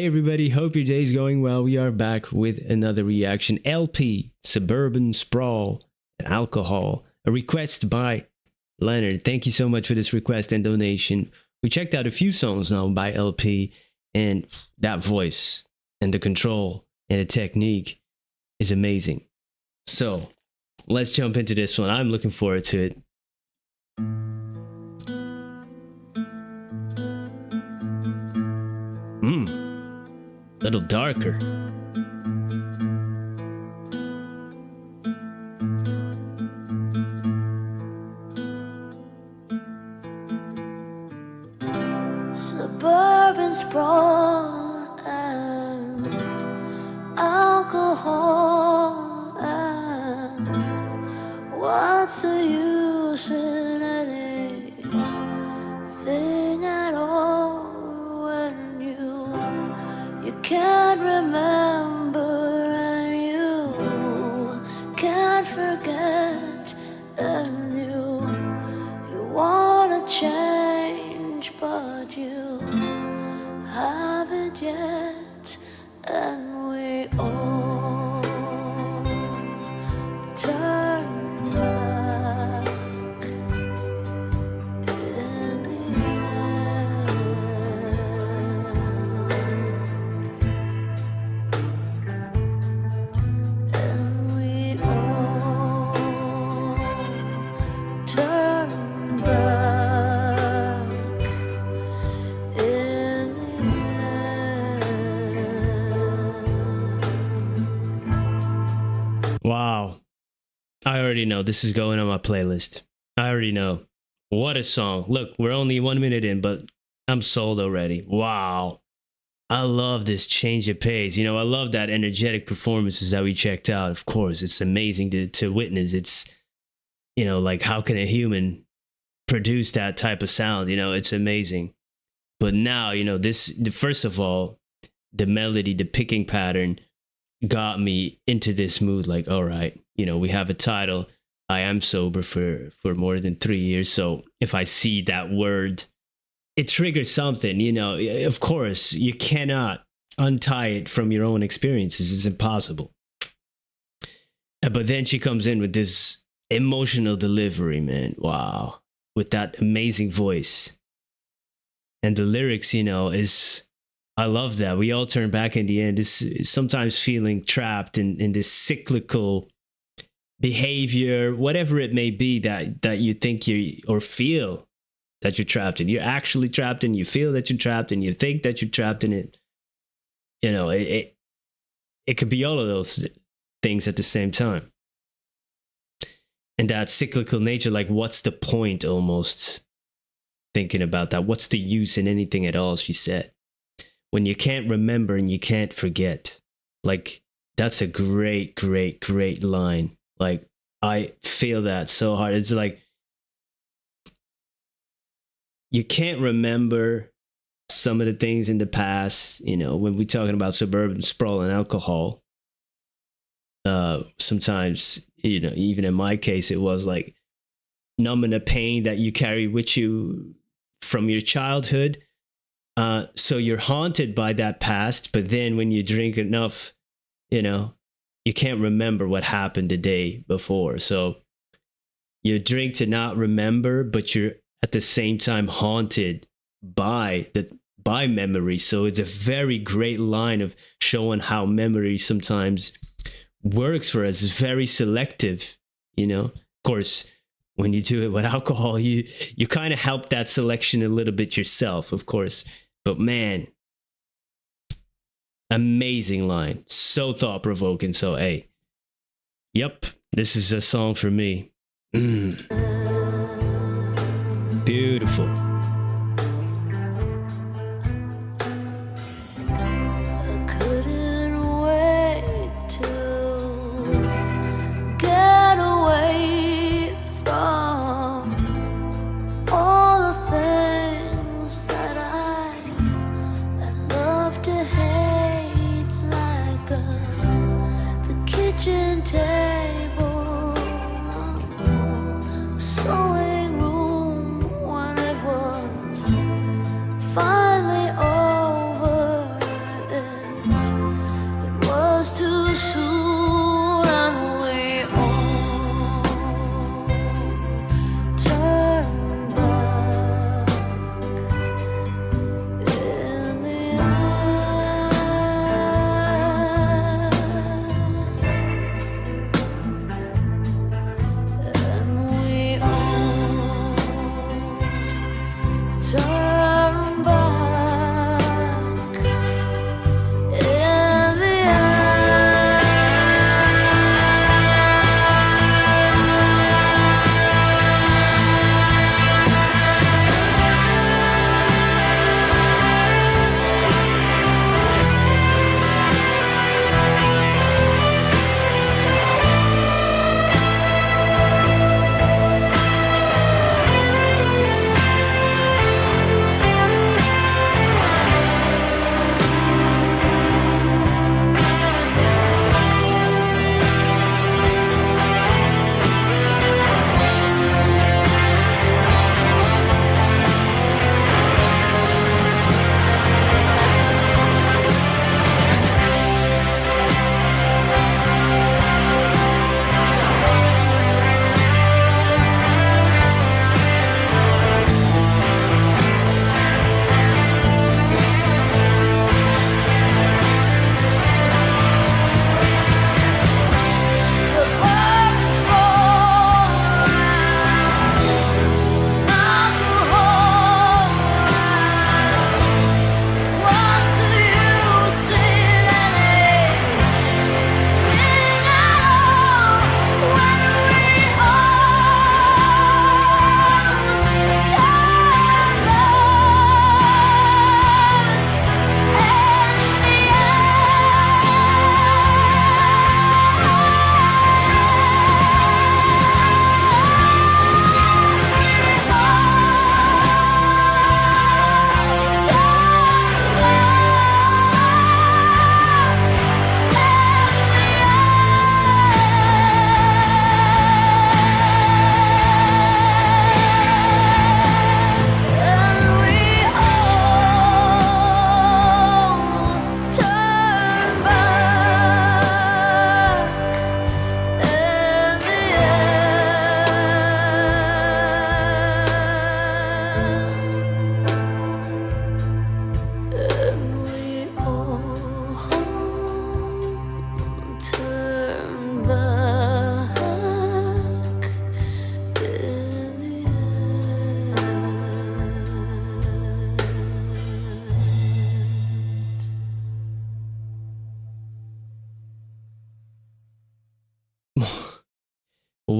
Hey everybody, hope your day's going well. We are back with another reaction. LP, Suburban Sprawl, and Alcohol. A request by Leonard. Thank you so much for this request and donation. We checked out a few songs now by LP, and that voice and the control and the technique is amazing. So let's jump into this one. I'm looking forward to it. Little darker. Suburban sprawl and alcohol, and what's the use in anything at all when you can't remember and you can't forget, and you wanna change but you haven't yet, and we all turn back in the end, and we all turn back in the end. Wow. I already know this is going on my playlist. I already know. What a song. Look, we're only 1 minute in, but I'm sold already. Wow. I love this change of pace. You know, I love that energetic performances that we checked out. Of course, it's amazing to witness. It's, you know, like how can a human produce that type of sound? You know, it's amazing. But now, you know, first of all, the melody, the picking pattern got me into this mood. Like, all right, you know, we have a title. I am sober for more than 3 years. So if I see that word, it triggers something, you know. Of course, you cannot untie it from your own experiences. It's impossible. But then she comes in with this emotional delivery, man. Wow. With that amazing voice. And the lyrics, you know, I love that. We all turn back in the end. This is sometimes feeling trapped in this cyclical behavior, whatever it may be that you think or feel that you're trapped in. You're actually trapped in, you feel that you're trapped in, you think that you're trapped in it. You know, it could be all of those things at the same time. And that cyclical nature, like what's the point almost? Thinking about that. What's the use in anything at all, she said. When you can't remember and you can't forget. Like, that's a great, great, great line. Like, I feel that so hard. It's like, you can't remember some of the things in the past, you know, when we're talking about suburban sprawl and alcohol. Sometimes, you know, even in my case, it was like numbing the pain that you carry with you from your childhood. So you're haunted by that past, but then when you drink enough, you know, you can't remember what happened the day before. So you drink to not remember, but you're at the same time haunted by memory. So it's a very great line of showing how memory sometimes works for us. It's very selective, you know. Of course, when you do it with alcohol, you kind of help that selection a little bit yourself, of course. But man, amazing line. So thought-provoking. So, hey, yep, this is a song for me. Beautiful. I couldn't wait to get away from all the things that I love to hate, like the kitchen table, sewing room when it was finally over.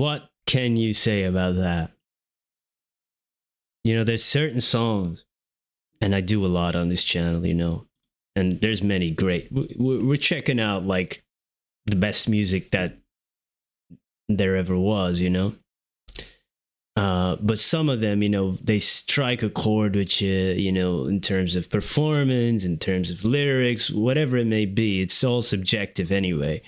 What can you say about that? You know, there's certain songs, and I do a lot on this channel, you know, and there's many great. We're checking out like the best music that there ever was, you know. But some of them, you know, they strike a chord with you, you know, in terms of performance, in terms of lyrics, whatever it may be. It's all subjective anyway.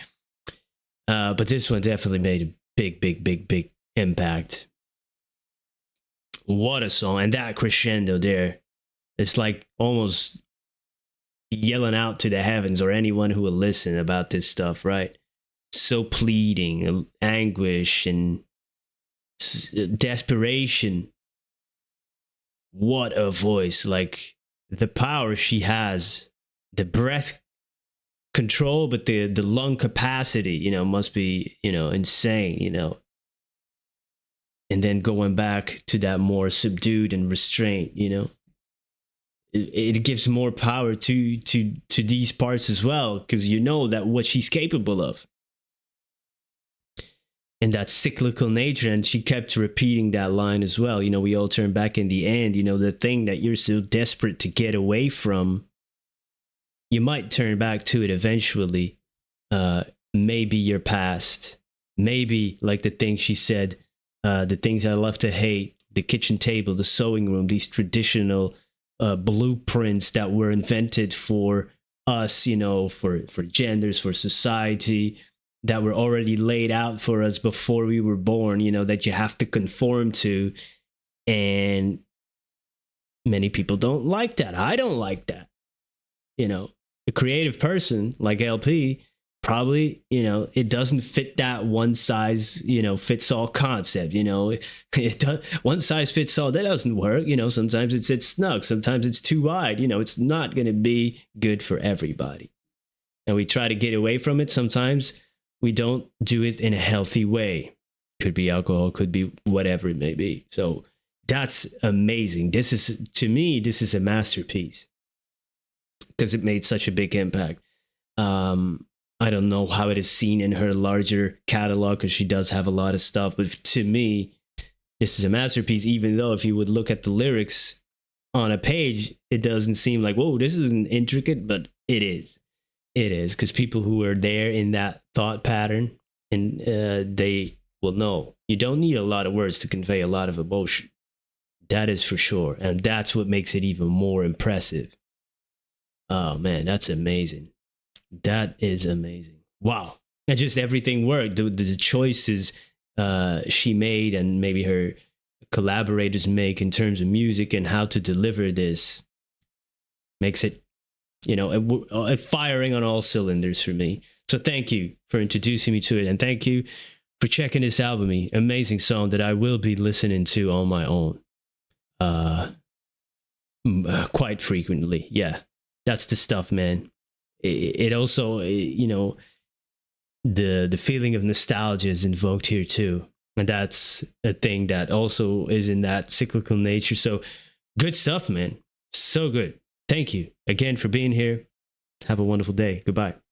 But this one definitely made a big impact. What a song. And that crescendo there, it's like almost yelling out to the heavens or anyone who will listen about this stuff, right? So pleading, anguish, and desperation. What a voice. Like the power she has, the breath control, but the lung capacity, you know, must be, you know, insane, you know. And then going back to that more subdued and restraint, you know, it gives more power to these parts as well, because you know that what she's capable of. And that cyclical nature, and she kept repeating that line as well. You know, we all turn back in the end. You know, the thing that you're so desperate to get away from, you might turn back to it eventually. Maybe your past, maybe like the thing she said, the things I love to hate, the kitchen table, the sewing room, these traditional blueprints that were invented for us, you know, for genders, for society, that were already laid out for us before we were born, you know, that you have to conform to. And many people don't like that. I don't like that. You know, a creative person like LP, probably, you know, it doesn't fit that one size, you know, fits all concept. You know, it does, one size fits all, that doesn't work. You know, sometimes it's snug, sometimes it's too wide. You know, it's not going to be good for everybody. And we try to get away from it. Sometimes we don't do it in a healthy way. Could be alcohol, could be whatever it may be. So that's amazing. This is, to me, this is a masterpiece because it made such a big impact. I don't know how it is seen in her larger catalog, because she does have a lot of stuff. But to me, this is a masterpiece, even though if you would look at the lyrics on a page, it doesn't seem like, whoa, this isn't intricate, but it is. It is, because people who are there in that thought pattern, and they will know. You don't need a lot of words to convey a lot of emotion. That is for sure. And that's what makes it even more impressive. Oh, man, that's amazing. That is amazing. Wow. And just everything worked. The choices she made, and maybe her collaborators make in terms of music and how to deliver this, makes it, you know, firing on all cylinders for me. So thank you for introducing me to it. And thank you for checking this album. Amazing song that I will be listening to on my own. Quite frequently. Yeah, that's the stuff, man. It also, you know, the feeling of nostalgia is invoked here too. And that's a thing that also is in that cyclical nature. So good stuff, man. So good. Thank you again for being here. Have a wonderful day. Goodbye.